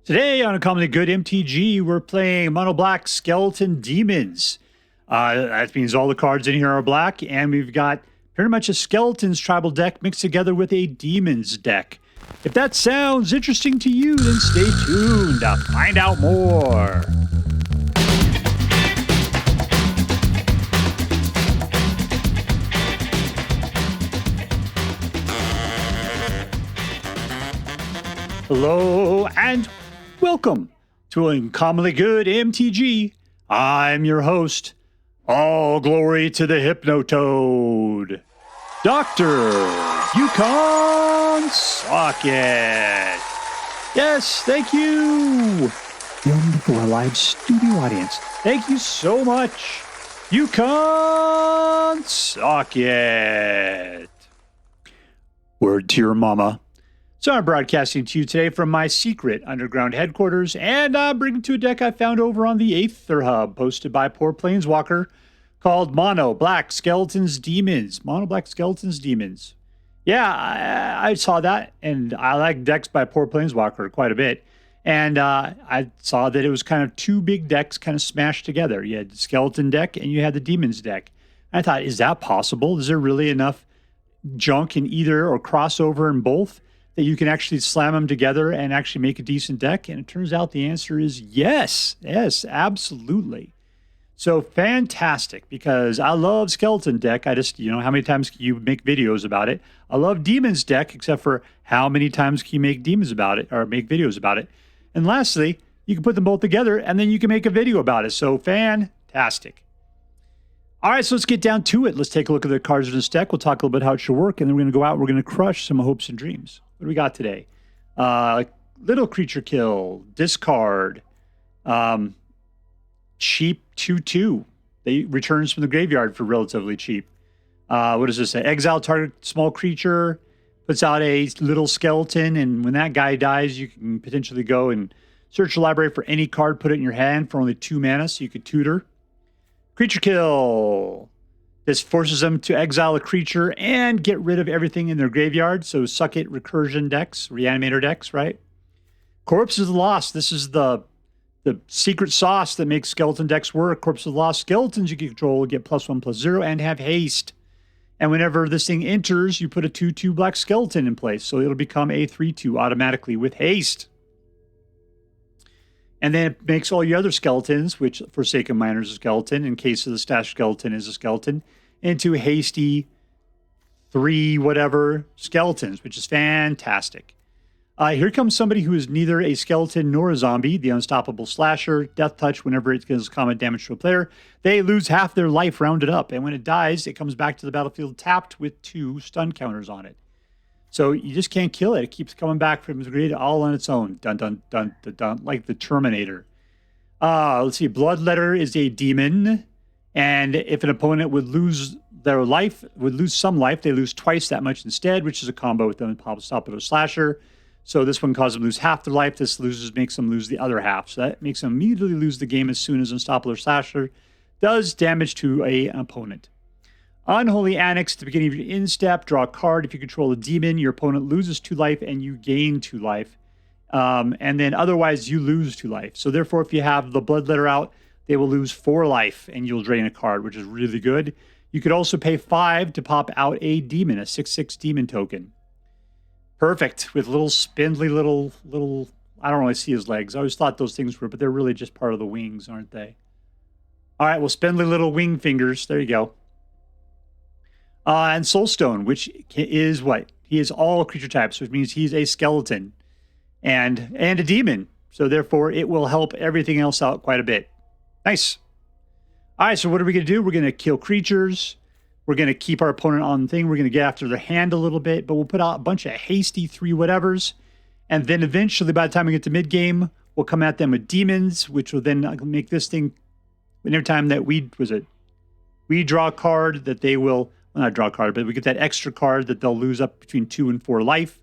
Today on a commonly good MTG, we're playing Mono Black Skeleton Demons. That means all the cards in here are black, and we've got pretty much a Skeletons tribal deck mixed together with a Demons deck. If that sounds interesting to you, then stay tuned to find out more. Hello and welcome to Uncommonly Good MTG. I'm your host. All glory to the Hypnotoad, Dr. Yukon Socket. Yes, thank you. Filmed for a live studio audience. Thank you so much, Yukon Socket. Word to your mama. So I'm broadcasting to you today from my secret underground headquarters, and I'm bringing to a deck I found over on the Aether Hub, posted by Poor Planeswalker, called Mono Black Skeletons Demons. Mono Black Skeletons Demons. Yeah, I saw that, and I like decks by Poor Planeswalker quite a bit. And I saw that it was kind of two big decks kind of smashed together. You had the Skeleton deck, and you had the Demons deck. And I thought, is that possible? Is there really enough junk in either or crossover in both that you can actually slam them together and actually make a decent deck? And it turns out the answer is yes. Yes, absolutely. So fantastic, because I love Skeleton deck. I just, how many times can you make videos about it? I love Demons deck, except for how many times can you make Demons about it or make videos about it? And lastly, you can put them both together and then you can make a video about it. So fantastic. All right, so let's get down to it. Let's take a look at the cards in this deck. We'll talk a little bit how it should work, and then we're going to go out. We're going to crush some hopes and dreams. What do we got today? Little creature kill, discard, cheap 2/2. They returns from the graveyard for relatively cheap. What does this say? Exile target small creature, puts out a little skeleton, and when that guy dies, you can potentially go and search the library for any card, put it in your hand for only 2 mana, so you could tutor. Creature kill. This forces them to exile a creature and get rid of everything in their graveyard. So suck it recursion decks, reanimator decks, right? Corpse is Lost. This is the secret sauce that makes skeleton decks work. Corpse of Lost skeletons you can control get +1/+0 and have haste. And whenever this thing enters, you put a 2/2 black skeleton in place. So it'll become a 3/2 automatically with haste. And then it makes all your other skeletons, which Forsaken Miner is a skeleton, in case of the Stash Skeleton is a skeleton, into hasty 3 whatever skeletons, which is fantastic. Here comes somebody who is neither a skeleton nor a zombie, the Unstoppable Slasher. Death Touch, whenever it does combat damage to a player, they lose half their life rounded up. And when it dies, it comes back to the battlefield tapped with 2 stun counters on it. So you just can't kill it. It keeps coming back from the grid all on its own. Dun, dun, dun, dun, dun, like the Terminator. Let's see. Bloodletter is a demon. And if an opponent would lose their life, would lose some life, they lose twice that much instead, which is a combo with the Unstoppable Slasher. So this one causes them to lose half their life. This makes them lose the other half. So that makes them immediately lose the game as soon as Unstoppable Slasher does damage to an opponent. Unholy Annex, at the beginning of your in-step, draw a card. If you control a demon, your opponent loses 2 life and you gain 2 life. And then otherwise, you lose 2 life. So therefore, if you have the Bloodletter out, they will lose 4 life and you'll drain a card, which is really good. You could also pay 5 to pop out a demon, a 6/6 demon token. Perfect, with little spindly little, I don't really see his legs. I always thought those things were, but they're really just part of the wings, aren't they? All right, well, spindly little wing fingers. There you go. And Soulstone, which is what? He is all creature types, which means he's a skeleton and a demon. So therefore, it will help everything else out quite a bit. Nice. All right, so what are we going to do? We're going to kill creatures. We're going to keep our opponent on the thing. We're going to get after their hand a little bit, but we'll put out a bunch of hasty 3 whatevers. And then eventually, by the time we get to mid-game, we'll come at them with demons, which will then make this thing, every time that we draw a card that they will, well, not draw a card, but we get that extra card that they'll lose up between 2 and 4 life,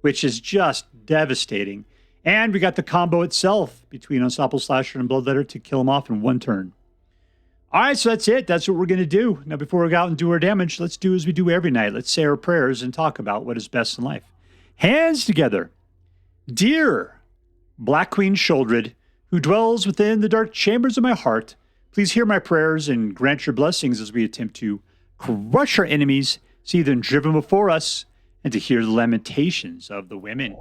which is just devastating. And we got the combo itself between Unstoppable Slasher and Bloodletter to kill them off in 1 turn. All right, so that's it. That's what we're going to do. Now, before we go out and do our damage, let's do as we do every night. Let's say our prayers and talk about what is best in life. Hands together. Dear Black Queen Sholdred, who dwells within the dark chambers of my heart, please hear my prayers and grant your blessings as we attempt to crush our enemies, see them driven before us, and to hear the lamentations of the women.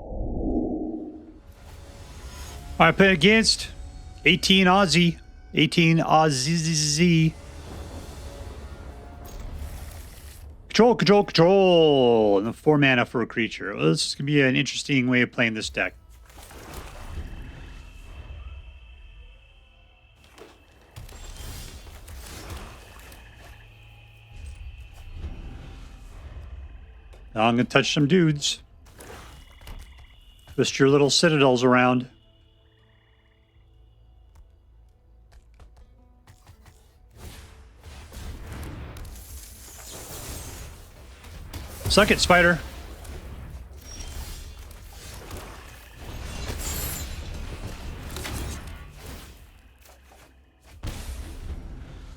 I play against 18 Aussie. 18 Aussie. Control. And the 4 mana for a creature. Well, this is going to be an interesting way of playing this deck. Now I'm going to touch some dudes. Twist your little citadels around. Suck it, spider.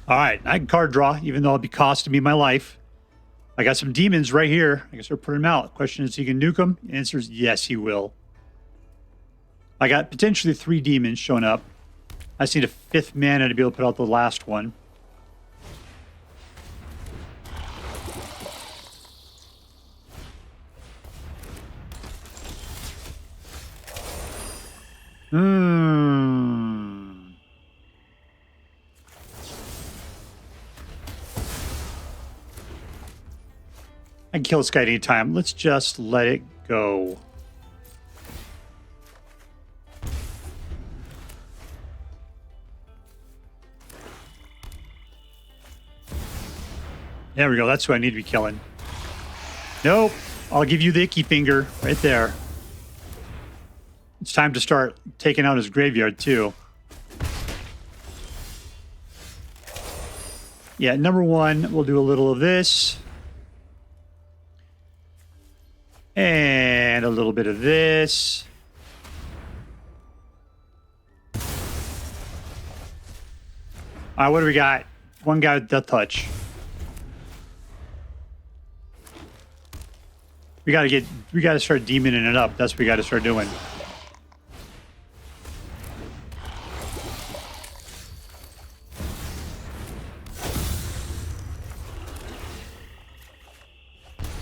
All right, I can card draw, even though it'll be costing me my life. I got some demons right here. I guess we're putting them out. Question is, he can nuke them? The answer is yes, he will. I got potentially 3 demons showing up. I just need a 5th mana to be able to put out the last one. I can kill this guy at any time. Let's just let it go. There we go. That's who I need to be killing. Nope. I'll give you the icky finger right there. It's time to start taking out his graveyard, too. Yeah, number 1, we'll do a little of this. And a little bit of this. All right, what do we got? One guy with Death Touch. We got to start demoning it up. That's what we got to start doing.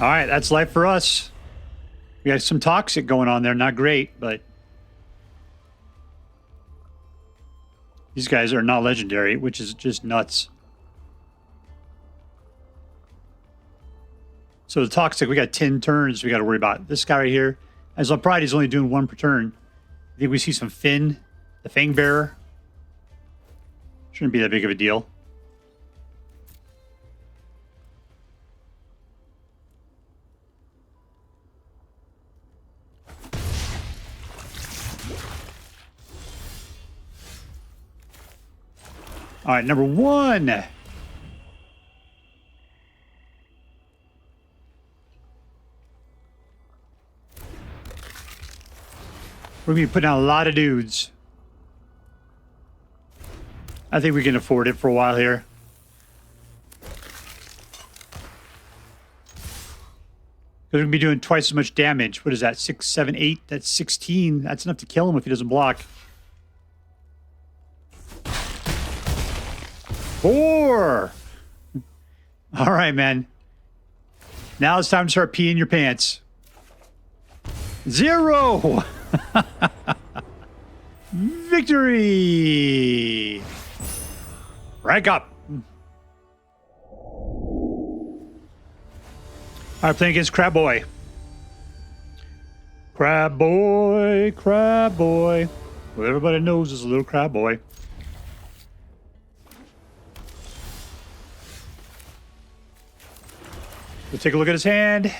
All right, that's life for us. We got some toxic going on there. Not great, but these guys are not legendary, which is just nuts. So the toxic, we got 10 turns we got to worry about. This guy right here, as on Pride, he's only doing 1 per turn. I think we see some Finn, the Fang Bearer. Shouldn't be that big of a deal. All right, number 1. We're going to be putting out a lot of dudes. I think we can afford it for a while here. Because we're going to be doing twice as much damage. What is that? 6, 7, 8? That's 16. That's enough to kill him if he doesn't block. 4. All right, man. Now it's time to start peeing your pants. 0. Victory. Rank up. All right, playing against Crabboy. Crabboy. Well, everybody knows is a little Crabboy. Let's take a look at his hand.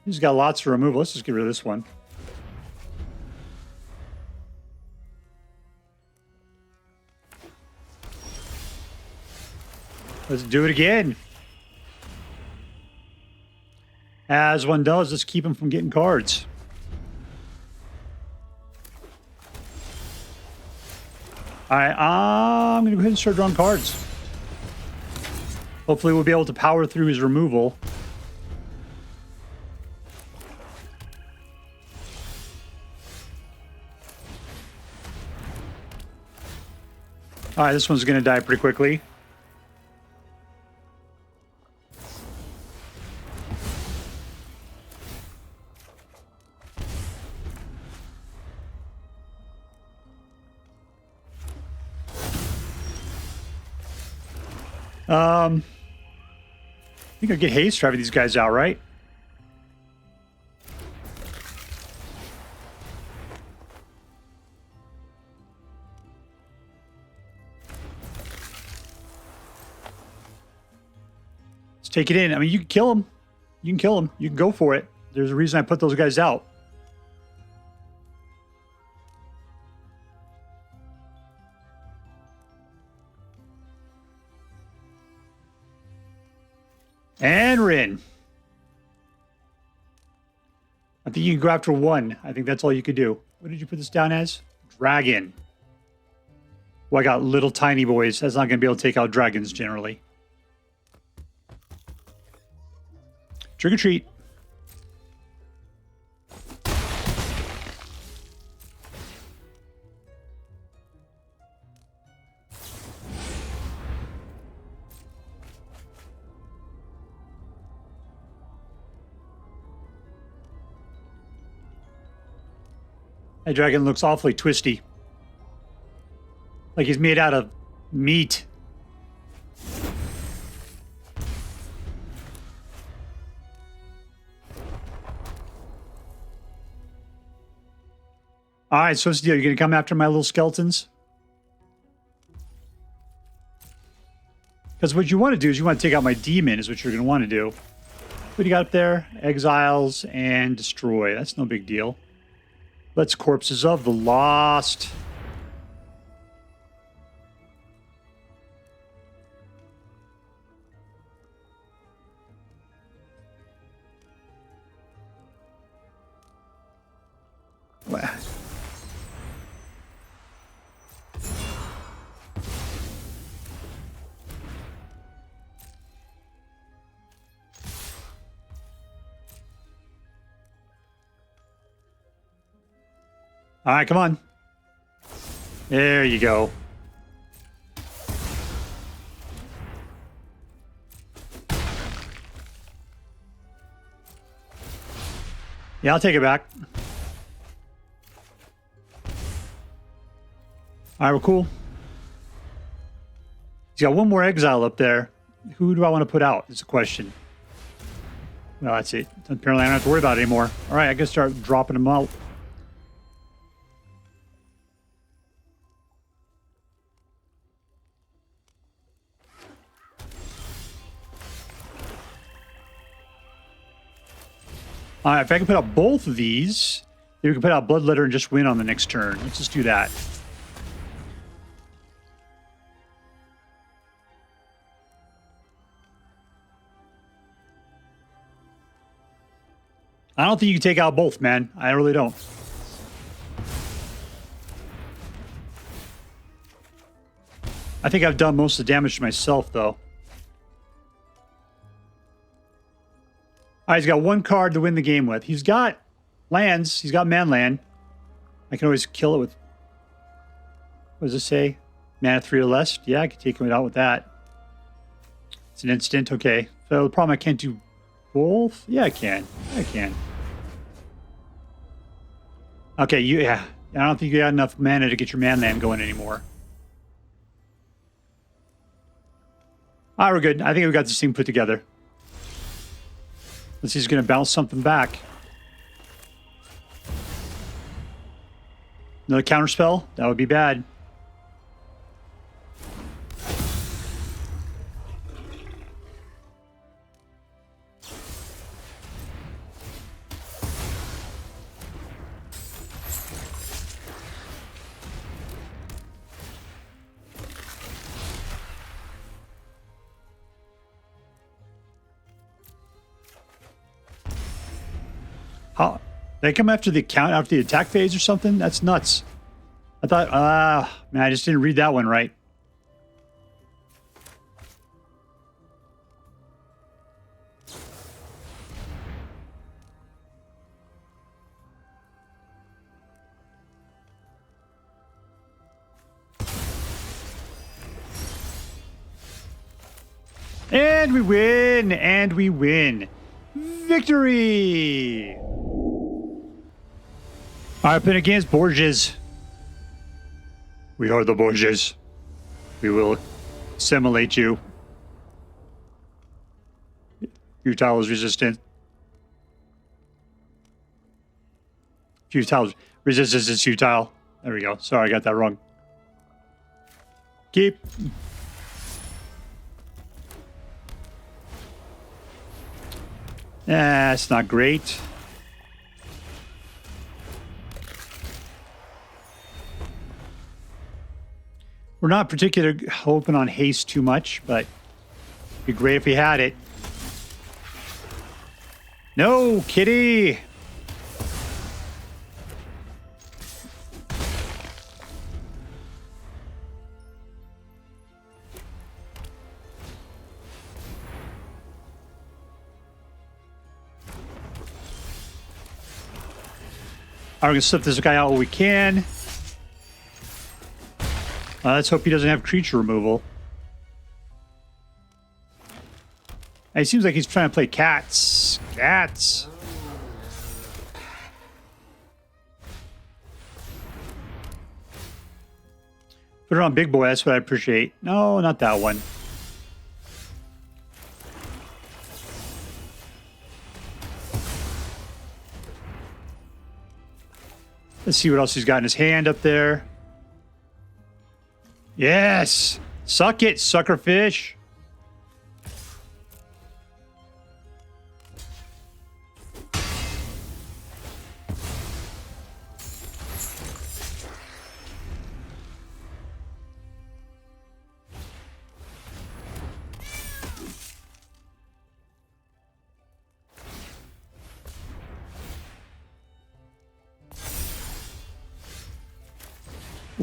He's got lots to remove. Let's just get rid of this one. Let's do it again. As one does, just keep him from getting cards. All right, I'm going to go ahead and start drawing cards. Hopefully we'll be able to power through his removal. All right, this one's going to die pretty quickly. I think I'll get haste driving these guys out, right? Let's take it in. I mean, you can kill them. You can kill them. You can go for it. There's a reason I put those guys out. And we're in. I think you can go after one. I think that's all you could do. What did you put this down as? Dragon. Well, I got little tiny boys. That's not going to be able to take out dragons generally. Trick or treat. That dragon looks awfully twisty. Like he's made out of meat. All right, so what's the deal? You're going to come after my little skeletons? Because what you want to do is you want to take out my demon is what you're going to want to do. What do you got up there? Exiles and destroy. That's no big deal. Let's Corpses of the Lost. Wow. All right, come on. There you go. Yeah, I'll take it back. All right, we're cool. He's got one more exile up there. Who do I want to put out? Is the question. Well, that's it. Apparently, I don't have to worry about it anymore. All right, I can start dropping them out. All right, if I can put out both of these, then we can put out Bloodletter and just win on the next turn. Let's just do that. I don't think you can take out both, man. I really don't. I think I've done most of the damage to myself, though. All right, he's got one card to win the game with. He's got lands. He's got man land. I can always kill it with... What does it say? Mana 3 or less? Yeah, I can take him out with that. It's an instant. Okay. So the problem, I can't do both? Yeah, I can. I can. Okay, yeah. I don't think you got enough mana to get your man land going anymore. All right, we're good. I think we got this thing put together. Let's see, he's going to bounce something back. Another counterspell? That would be bad. How? They come after the attack phase or something? That's nuts. I thought, man, I just didn't read that one right. And we win! And we win! Victory! Up and against Borges. We are the Borges. We will assimilate you. Futile is resistant. Futile resistance is futile. There we go. Sorry, I got that wrong. Keep. That's not great. We're not particularly hoping on haste too much, but it'd be great if we had it. No, kitty! We're going to slip this guy out while we can. Let's hope he doesn't have creature removal. It seems like he's trying to play cats. Cats. Put it on Big Boy, that's what I appreciate. No, not that one. Let's see what else he's got in his hand up there. Yes! Suck it, suckerfish!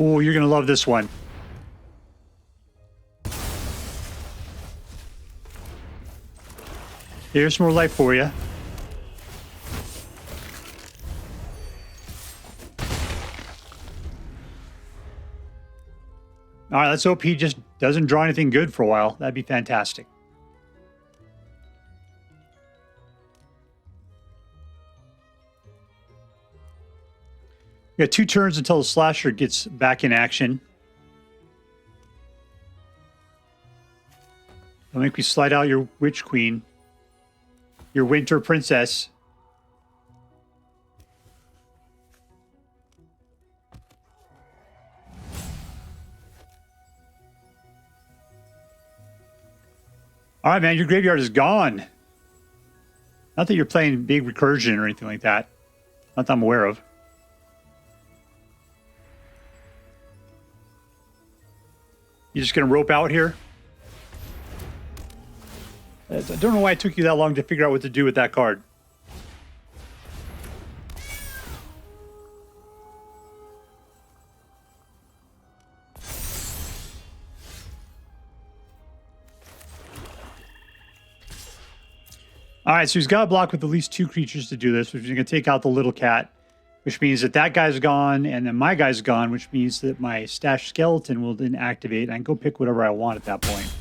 Oh, you're going to love this one. Here's some more life for you. All right, let's hope he just doesn't draw anything good for a while. That'd be fantastic. We got 2 turns until the slasher gets back in action. I'll make me slide out your Witch Queen. Your Winter Princess. All right, man, your graveyard is gone. Not that you're playing big recursion or anything like that. Not that I'm aware of. You just gonna rope out here? I don't know why it took you that long to figure out what to do with that card. All right, so he's got to block with at least 2 creatures to do this, which is going to take out the little cat, which means that that guy's gone, and then my guy's gone, which means that my stashed skeleton will then activate. I can go pick whatever I want at that point.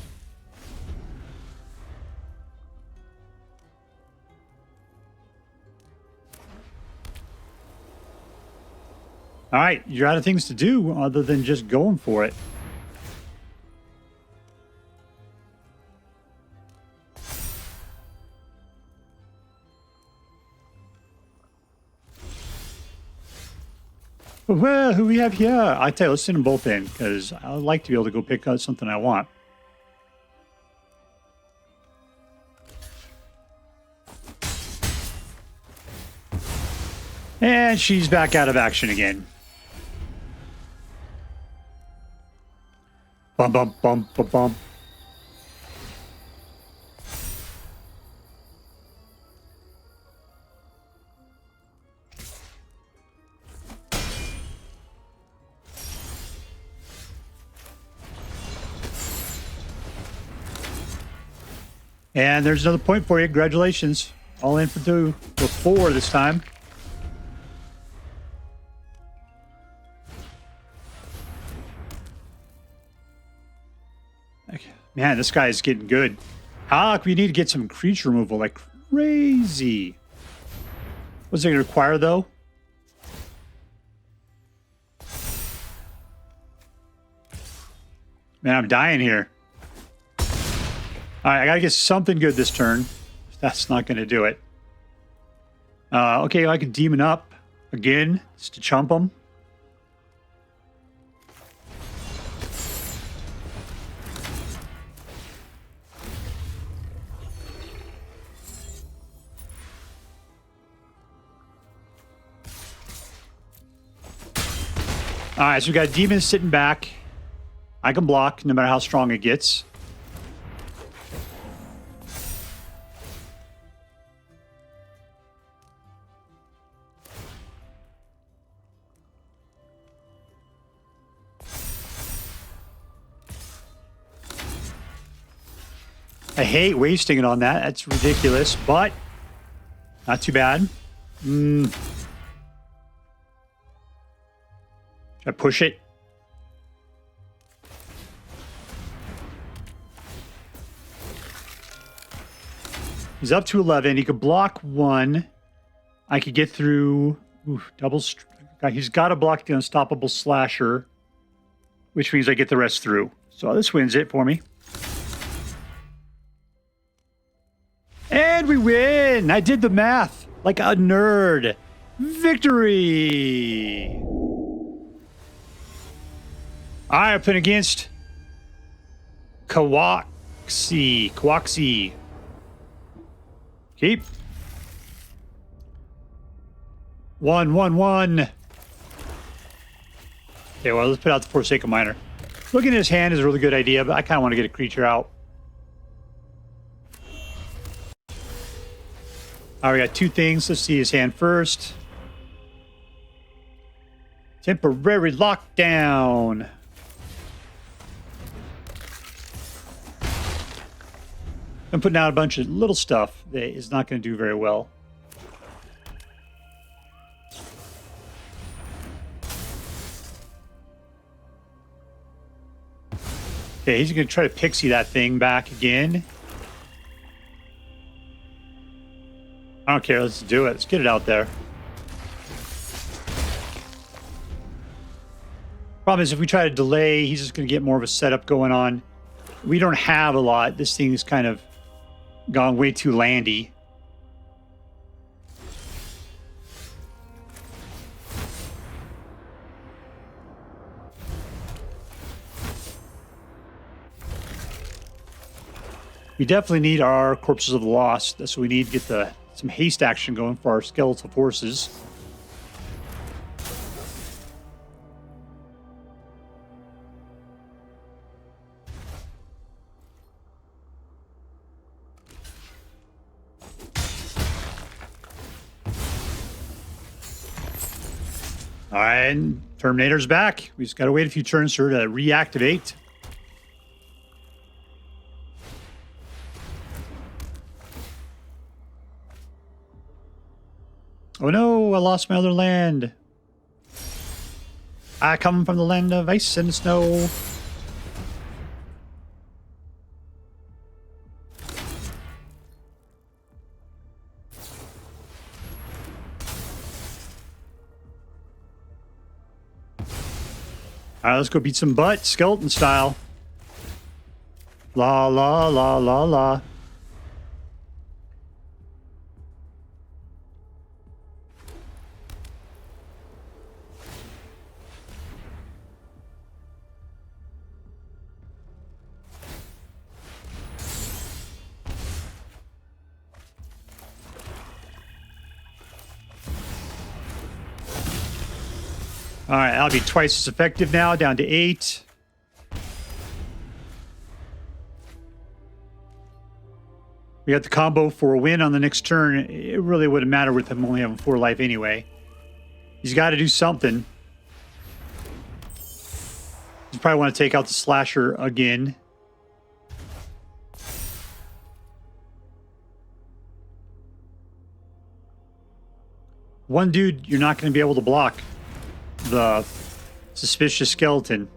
All right, you're out of things to do other than just going for it. Well, who we have here? I tell you, let's send them both in because I would like to be able to go pick out something I want. And she's back out of action again. Bum, bum, bum, bum, bum. And there's another point for you. Congratulations. All in for 2 or 4 this time. Man, this guy is getting good. Ah, we need to get some creature removal like crazy. What's it going to require, though? Man, I'm dying here. All right, I got to get something good this turn. That's not going to do it. Okay, I can demon up again just to chump them. All right, so we got demons sitting back. I can block no matter how strong it gets. I hate wasting it on that. That's ridiculous, but not too bad. Should I push it? He's up to 11. He could block one. I could get through. Double. He's got to block the Unstoppable Slasher, which means I get the rest through. So this wins it for me. And we win! I did the math like a nerd. Victory! I playing against Kawakz. Keep. 1-1-1. Okay, well, let's put out the Forsaken Miner. Looking at his hand is a really good idea, but I kind of want to get a creature out. All right, we got two things. Let's see his hand first. Temporary lockdown. I'm putting out a bunch of little stuff that is not going to do very well. Okay, he's going to try to pixie that thing back again. I don't care. Let's do it. Let's get it out there. Problem is, if we try to delay, he's just going to get more of a setup going on. We don't have a lot. This thing's kind of gone way too landy. We definitely need our Corpses of the Lost. That's what we need to get some haste action going for our skeletal forces. All right, and Terminator's back. We just got to wait a few turns for her to reactivate. Oh no, I lost my other land. I come from the land of ice and snow. All right, let's go beat some butt, skeleton style. La la la la la. All right, that'll be twice as effective now, down to 8. We got the combo for a win on the next turn. It really wouldn't matter with him only having 4 life anyway. He's got to do something. You probably want to take out the slasher again. One dude you're not going to be able to block. The suspicious skeleton.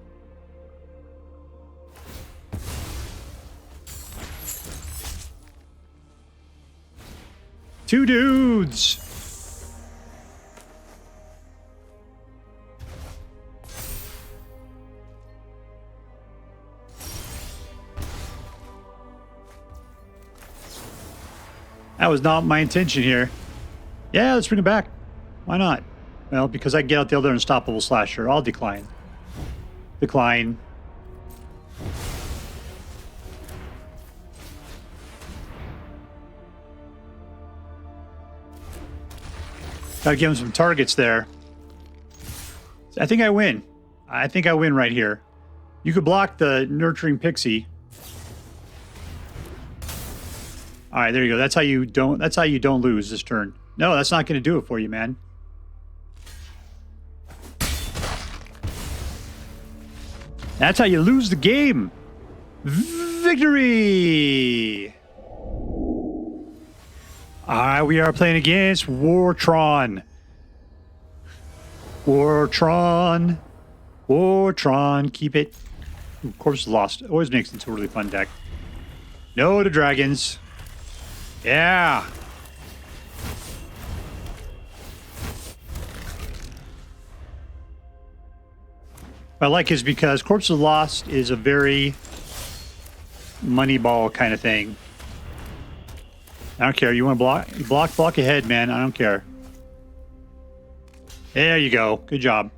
2 dudes. That was not my intention here. Yeah, let's bring it back. Why not? Well, because I can get out the other unstoppable slasher. I'll decline. Decline. Gotta give him some targets there. I think I win. I think I win right here. You could block the Nurturing Pixie. All right, there you go. That's how you don't lose this turn. No, that's not going to do it for you, man. That's how you lose the game. Victory! All right, we are playing against Wartron. Wartron. Wartron. Keep it. Ooh, Corpse Lost. Always makes it into a really fun deck. No to dragons. Yeah. What I like is because Corpse of Lost is a very Moneyball kind of thing. I don't care. You want to block ahead, man. I don't care. There you go. Good job.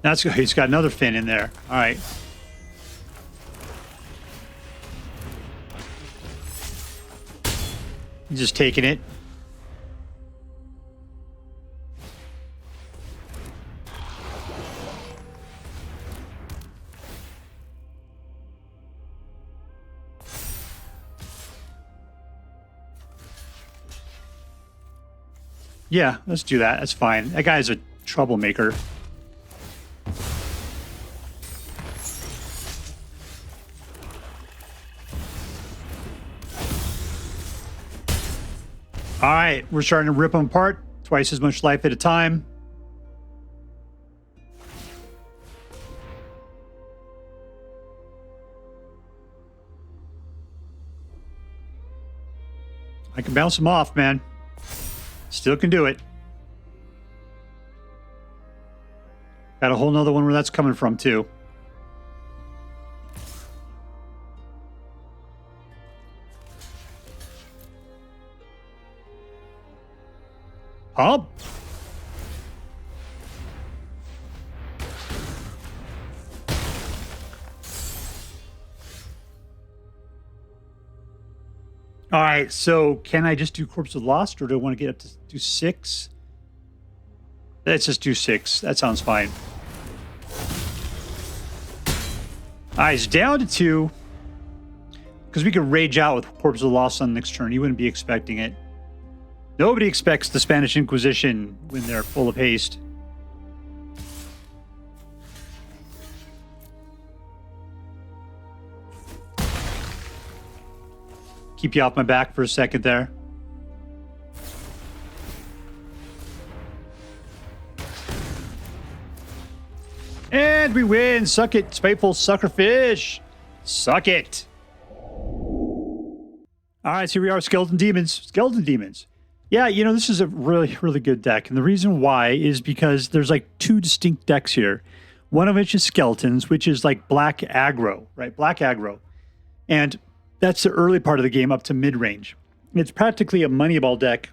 That's good. He's got another fin in there. All right. He's just taking it. Yeah, let's do that. That's fine. That guy's a troublemaker. All right, we're starting to rip them apart. Twice as much life at a time. I can bounce them off, man. Still can do it. Got a whole nother one where that's coming from, too. Up. All right, so can I just do Corpse of Lost, or do I want to get up to do 6? Let's just do 6. That sounds fine. All right, it's down to 2. Because we could rage out with Corpse of Lost on the next turn. You wouldn't be expecting it. Nobody expects the Spanish Inquisition when they're full of haste. Keep you off my back for a second there. And we win. Suck it, spiteful suckerfish. Suck it. All right, so here we are, Skeleton Demons. Skeleton Demons. Yeah, you know, this is a really, really good deck. And the reason why is because there's like 2 distinct decks here. One of which is Skeletons, which is like black aggro, right? Black aggro. And that's the early part of the game up to mid-range. It's practically a Moneyball deck,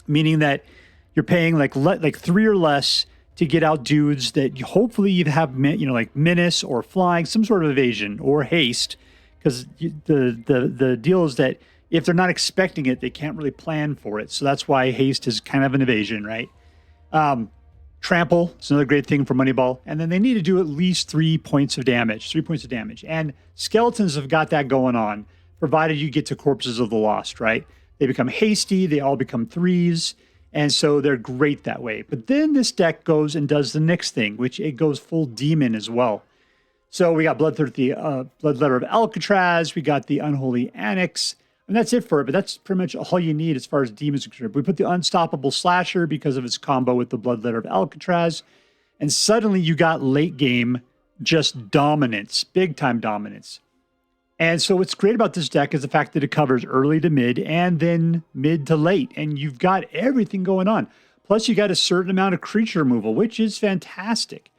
meaning that you're paying like 3 or less to get out dudes that hopefully you have, you know, like Menace or Flying, some sort of evasion or haste. Because the deal is that if they're not expecting it, they can't really plan for it. So that's why haste is kind of an evasion, right? Trample is another great thing for Moneyball. And then they need to do at least 3 points of damage. 3 points of damage. And Skeletons have got that going on, provided you get to Corpses of the Lost, right? They become hasty. They all become 3s. And so they're great that way. But then this deck goes and does the next thing, which it goes full demon as well. So we got Bloodletter of Alcatraz. We got the Unholy Annex. And that's it for it, but that's pretty much all you need as far as demons are concerned. We put the Unstoppable Slasher because of its combo with the Bloodletter of Alcatraz. And suddenly you got late game just dominance, big time dominance. And so what's great about this deck is the fact that it covers early to mid and then mid to late. And you've got everything going on. Plus you got a certain amount of creature removal, which is fantastic.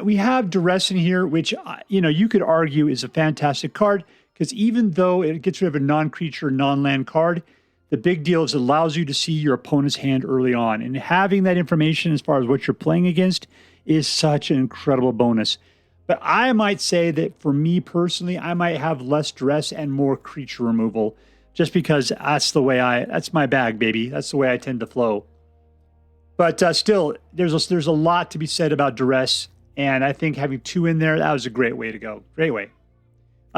We have Duress in here, which, you could argue is a fantastic card because even though it gets rid of a non-creature, non-land card, the big deal is it allows you to see your opponent's hand early on. And having that information as far as what you're playing against is such an incredible bonus. But I might say that for me personally, I might have less Duress and more creature removal just because that's the way that's my bag, baby. That's the way I tend to flow. But still, there's a lot to be said about Duress. And I think having 2 in there, that was a great way to go. Great way.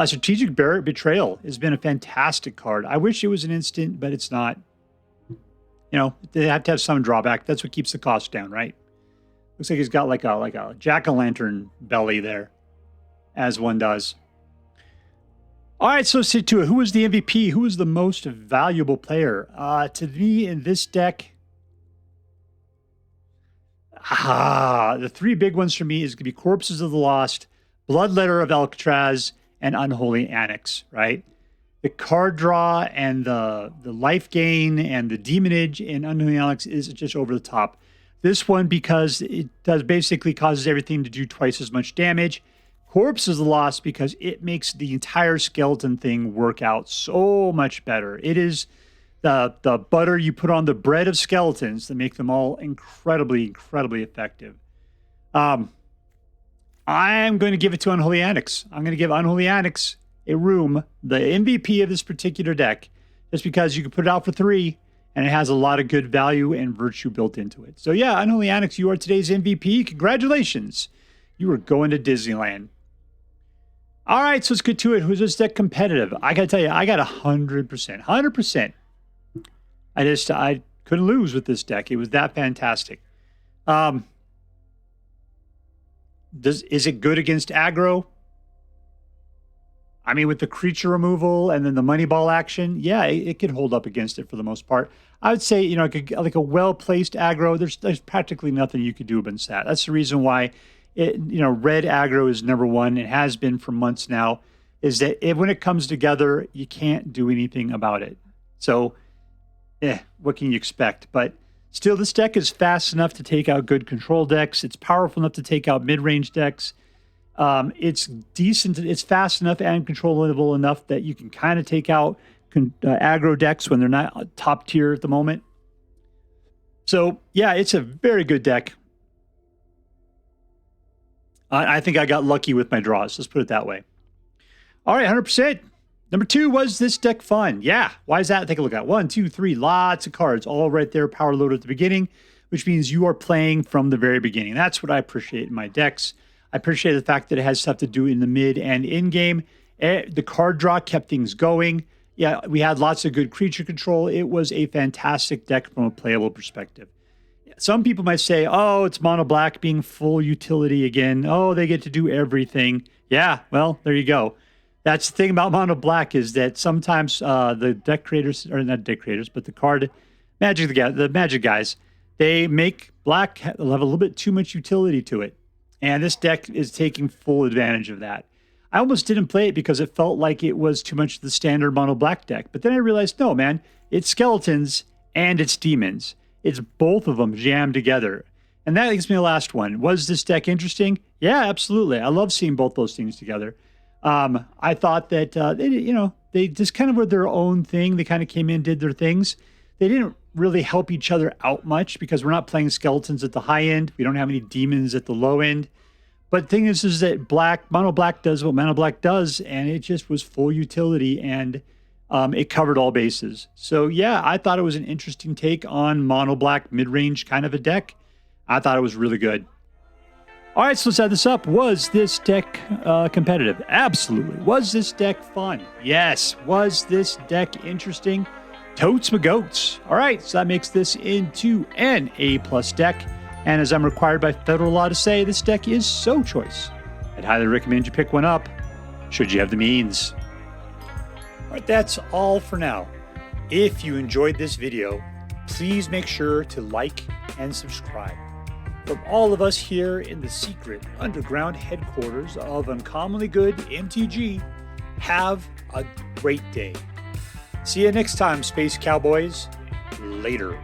Strategic Betrayal has been a fantastic card. I wish it was an instant, but it's not. They have to have some drawback. That's what keeps the cost down, right? Looks like he's got like a jack-o'-lantern belly there, as one does. All right, so let's see to it. Who was the MVP? Who was the most valuable player? To me, in this deck, the 3 big ones for me is going to be Corpses of the Lost, Bloodletter of Aclazotz, and Unholy Annex, right? The card draw and the life gain and the demonage in Unholy Annex is just over the top. This one, because it does basically causes everything to do twice as much damage. Corpses of the Lost because it makes the entire skeleton thing work out so much better. It is the butter you put on the bread of skeletons to make them all incredibly, incredibly effective. I'm going to give it to Unholy Annex. I'm going to give Unholy Annex a room, the MVP of this particular deck, just because you can put it out for 3, and it has a lot of good value and virtue built into it. So yeah, Unholy Annex, you are today's MVP. Congratulations. You are going to Disneyland. All right, so let's get to it. Who's this deck competitive? I got to tell you, I got 100%. 100%. I couldn't lose with this deck. It was that fantastic. Is it good against aggro? I mean, with the creature removal and then the money ball action, yeah, it could hold up against it for the most part. I would say, like a well-placed aggro, there's practically nothing you could do against that. That's the reason why red aggro is number 1. It has been for months now, is that when it comes together, you can't do anything about it. So, what can you expect? But still, this deck is fast enough to take out good control decks. It's powerful enough to take out mid-range decks. It's decent. It's fast enough and controllable enough that you can kind of take out aggro decks when they're not top tier at the moment. So, yeah, it's a very good deck. I think I got lucky with my draws. Let's put it that way. All right, 100%. Number 2, was this deck fun? Yeah. Why is that? Take a look at 1, 2, 3. Lots of cards all right there, power loaded at the beginning, which means you are playing from the very beginning. That's what I appreciate in my decks. I appreciate the fact that it has stuff to do in the mid and in game. The card draw kept things going. Yeah, we had lots of good creature control. It was a fantastic deck from a playable perspective. Some people might say, oh, it's mono black being full utility again. Oh, they get to do everything. Yeah, well, there you go. That's the thing about mono black is that sometimes the deck creators, or not deck creators, but the Magic guys, they make black have a little bit too much utility to it. And this deck is taking full advantage of that. I almost didn't play it because it felt like it was too much of the standard mono black deck. But then I realized, no, man, it's skeletons and it's demons. It's both of them jammed together. And that leads me to the last one. Was this deck interesting? Yeah, absolutely. I love seeing both those things together. I thought that, they just kind of were their own thing. They kind of came in, did their things. They didn't really help each other out much because we're not playing skeletons at the high end. We don't have any demons at the low end. But the thing is that mono black does what mono black does, and it just was full utility, and it covered all bases. So yeah, I thought it was an interesting take on mono black mid-range kind of a deck. I thought it was really good. All right, so let's add this up. Was this deck competitive? Absolutely. Was this deck fun? Yes. Was this deck interesting? Totes my goats. All right, so that makes this into an A+ deck. And as I'm required by federal law to say, this deck is so choice. I'd highly recommend you pick one up, should you have the means. All right, that's all for now. If you enjoyed this video, please make sure to like and subscribe. From all of us here in the secret underground headquarters of Uncommonly Good MTG, have a great day. See you next time, Space Cowboys. Later.